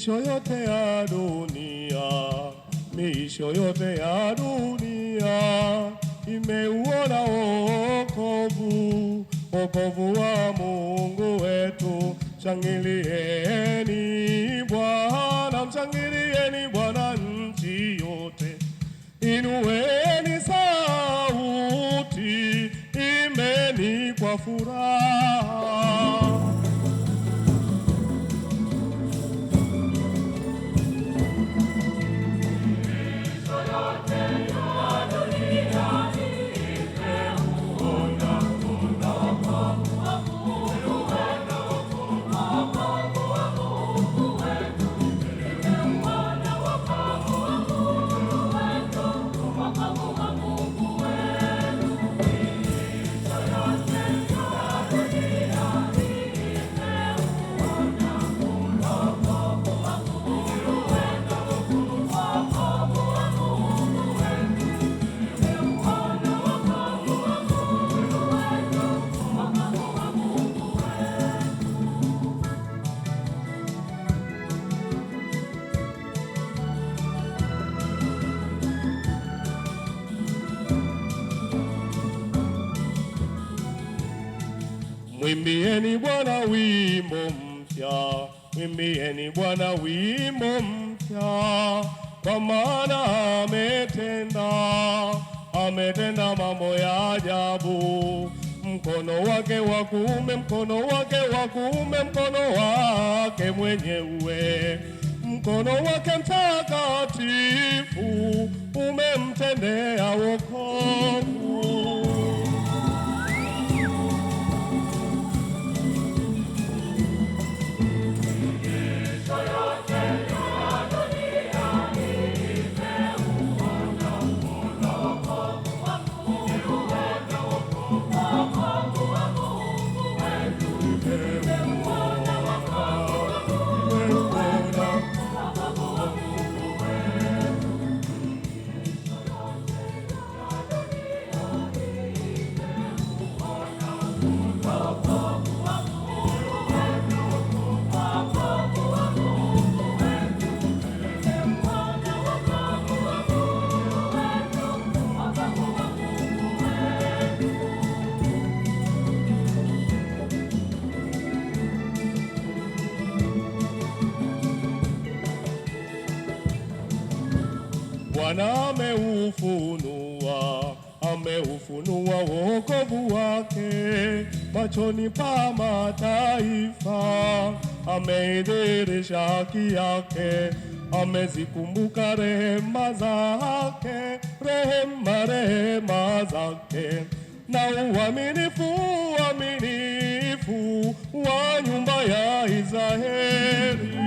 Miisho yote ya dunia, miisho yote ya dunia imeuona wokovu, wokovu wa Mungu wetu. Shangilieni Bwana, mshangilieni Bwana nchi yote. Inueni sauti, imbeni kwa furaha. Mwimbieni Bwana wimbo mpya, mwimbieni Bwana wimbo mpya, kwa maana ametenda mambo ya ajabu. Mkono wake wa kuume, mkono wake wa kuume, mkono wake mwenyewe, mkono wake mtakatifu umemtendea wokovu. Bwana ameufunua wokovu wake machoni pa mataifa. Ameidhihirisha haki yake, amezikumbuka rehema zake, rehema zake, na uaminifu wa nyumba ya Israeli.